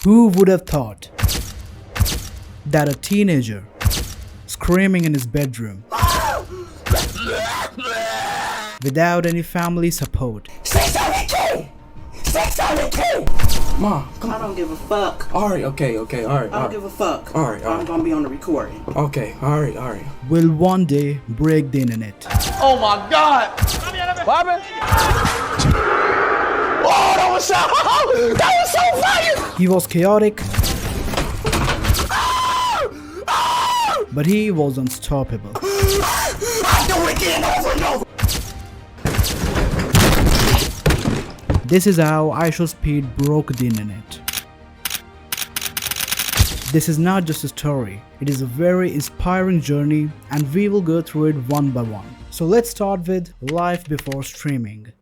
Who would have thought that a teenager screaming in his bedroom without any family support, 600K! 600K! Ma, come I on. don't give a fuck. Alright, okay, alright. I don't give a fuck. Alright. I'm gonna be on the recording. Okay, alright. will one day break the internet? Oh my God! What happened? Oh, that was so fire! He was chaotic, but he was unstoppable. I do it again over and over. This is how iShowSpeed broke the internet. This is not just a story, it is a very inspiring journey, and we will go through it one by one. So let's start with life before streaming.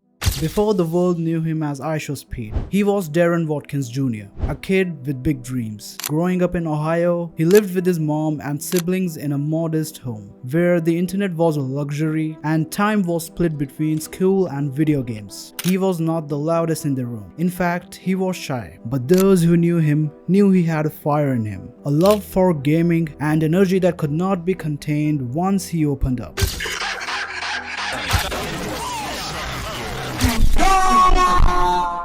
Before the world knew him as iShowSpeed, he was Darren Watkins Jr., a kid with big dreams. Growing up in Ohio, he lived with his mom and siblings in a modest home, where the internet was a luxury and time was split between school and video games. He was not the loudest in the room. In fact, he was shy. But those who knew him knew he had a fire in him, a love for gaming and energy that could not be contained once he opened up.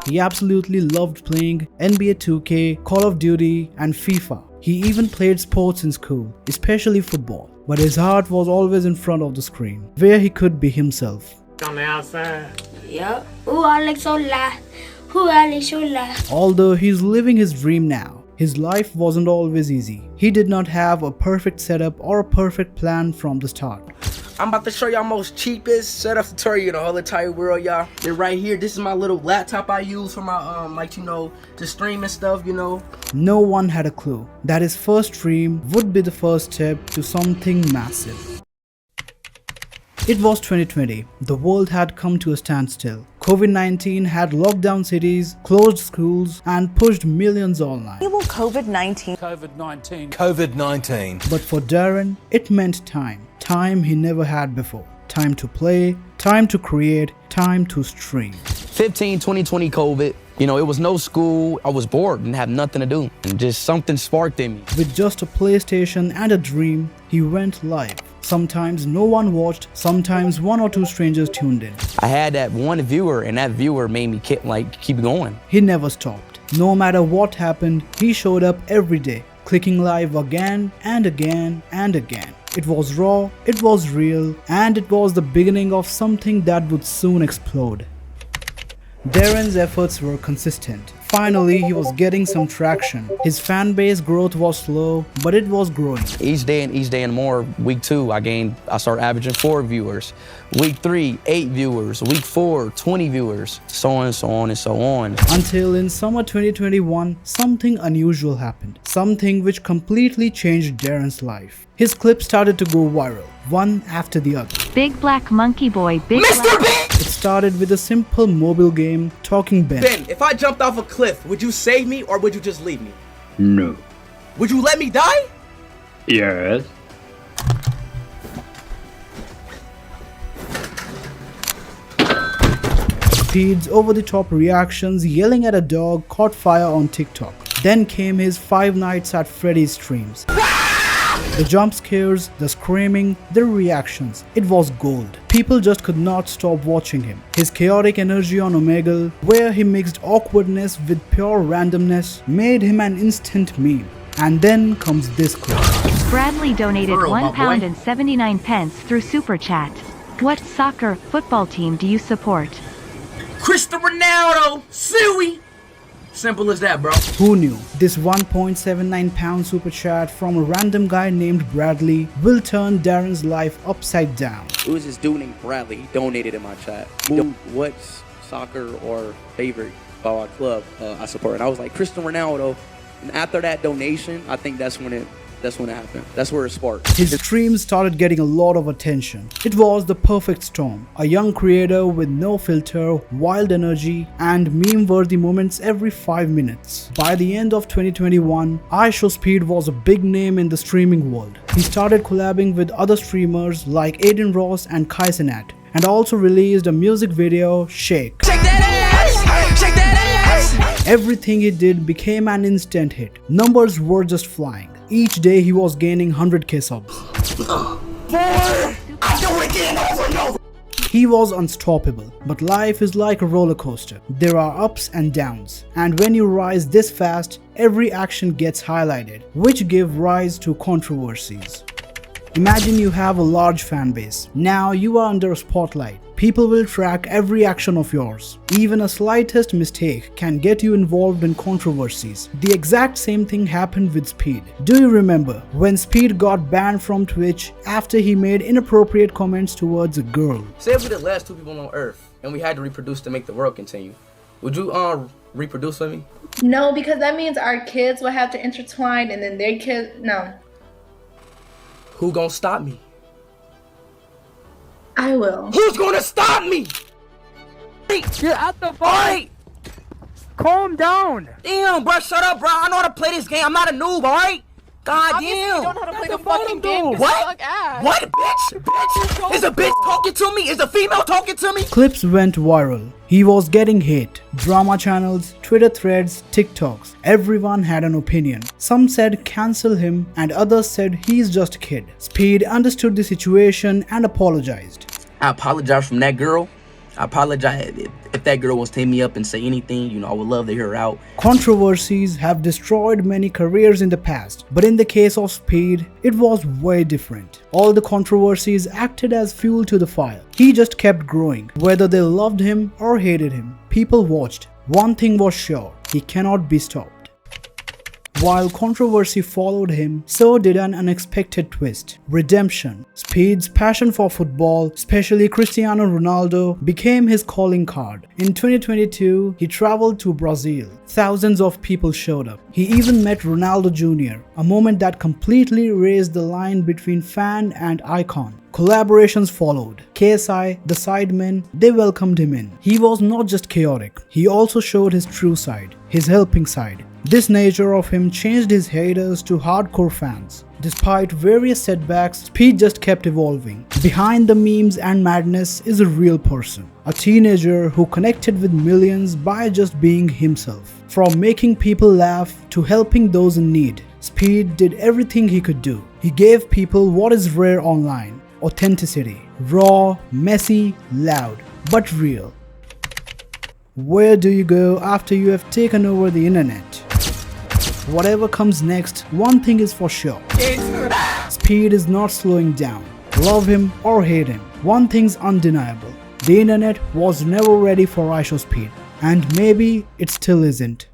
He absolutely loved playing NBA 2K, Call of Duty, and FIFA. He even played sports in school, especially football. But his heart was always in front of the screen, where he could be himself. On the outside. Yep. Ooh, Alex hola. Ooh, Alex hola. Although he's living his dream now, his life wasn't always easy. He did not have a perfect setup or a perfect plan from the start. I'm about to show y'all most cheapest setup tutorial in the whole entire world, y'all. They're right here. This is my little laptop I use for my to stream and stuff, No one had a clue that his first stream would be the first step to something massive. It was 2020. The world had come to a standstill. COVID-19 had locked down cities, closed schools, and pushed millions online. COVID-19. But for Darren, it meant time. Time he never had before. Time to play, time to create, time to stream. 2020 COVID. It was no school. I was bored and had nothing to do. And just something sparked in me. With just a PlayStation and a dream, he went live. Sometimes no one watched, sometimes one or two strangers tuned in. I had that one viewer, and that viewer made me keep going. He never stopped. No matter what happened, he showed up every day, clicking live again and again and again. It was raw, it was real, and it was the beginning of something that would soon explode. Darren's efforts were consistent. Finally, he was getting some traction. His fan base growth was slow, but it was growing. Each day and more. Week 2, I started averaging 4 viewers. Week 3, 8 viewers. Week 4, 20 viewers. So on and so on and so on. Until in summer 2021, something unusual happened. Something which completely changed Darren's life. His clips started to go viral, one after the other. Big black monkey boy, big Mr. black... Ben! It started with a simple mobile game, Talking Ben. Ben, if I jumped off a cliff, would you save me or would you just leave me? No. Would you let me die? Yes. Speed's over-the-top reactions yelling at a dog caught fire on TikTok. Then came his Five Nights at Freddy's streams. The jump scares, the screaming, the reactions, it was gold. People just could not stop watching him. His chaotic energy on Omegle, where he mixed awkwardness with pure randomness, made him an instant meme. And then comes this clip. Bradley donated Earl, my £1 boy. and 79 pence through Super Chat. What soccer football team do you support? Cristiano Ronaldo, Suey. Simple as that, bro. Who knew? This 1.79 pound super chat from a random guy named Bradley will turn Darren's life upside down. It was this dude named Bradley. He donated in my chat. What's soccer or favorite club I support? And I was like, Cristiano Ronaldo. And after that donation, I think that's when it happened. That's where it sparked. His streams started getting a lot of attention. It was the perfect storm. A young creator with no filter, wild energy, and meme-worthy moments every 5 minutes. By the end of 2021, iShowSpeed was a big name in the streaming world. He started collabing with other streamers like Aiden Ross and Kai Cenat, and also released a music video, Shake. Shake that ass! Shake that ass! Everything he did became an instant hit. Numbers were just flying. Each day he was gaining 100k subs. I do it again over and over. He was unstoppable, but life is like a roller coaster. There are ups and downs, and when you rise this fast, every action gets highlighted, which give rise to controversies. Imagine you have a large fan base. Now you are under a spotlight. People will track every action of yours. Even a slightest mistake can get you involved in controversies. The exact same thing happened with Speed. Do you remember when Speed got banned from Twitch after he made inappropriate comments towards a girl? Say if we're the last 2 people on Earth and we had to reproduce to make the world continue, would you reproduce with me? No, because that means our kids will have to intertwine and then their kids, no. Who gonna stop me? I will. Who's gonna stop me? You're at the fight. Calm down. Damn, bro, shut up, bro. I know how to play this game. I'm not a noob, alright? God Obviously damn. you don't know how to play the fucking game. What? What, bitch? Bitch? Is a bitch talking to me? Is a female talking to me? Clips went viral. He was getting hate. Drama channels, Twitter threads, TikToks. Everyone had an opinion. Some said cancel him and others said he's just a kid. Speed understood the situation and apologized. I apologize from that girl. I apologize if that girl was to hit me up and say anything. You know, I would love to hear her out. Controversies have destroyed many careers in the past, but in the case of Speed, it was way different. All the controversies acted as fuel to the fire. He just kept growing. Whether they loved him or hated him, people watched. One thing was sure, he cannot be stopped. While controversy followed him, so did an unexpected twist. Redemption. Speed's passion for football, especially Cristiano Ronaldo, became his calling card. In 2022, he traveled to Brazil. Thousands of people showed up. He even met Ronaldo Jr., a moment that completely raised the line between fan and icon. Collaborations followed. KSI, the Sidemen, they welcomed him in. He was not just chaotic, he also showed his true side, his helping side. This nature of him changed his haters to hardcore fans. Despite various setbacks, Speed just kept evolving. Behind the memes and madness is a real person. A teenager who connected with millions by just being himself. From making people laugh to helping those in need, Speed did everything he could do. He gave people what is rare online. Authenticity. Raw, messy, loud, but real. Where do you go after you have taken over the internet? Whatever comes next, one thing is for sure. Speed is not slowing down. Love him or hate him, one thing's undeniable. The internet was never ready for iShowSpeed, and maybe it still isn't.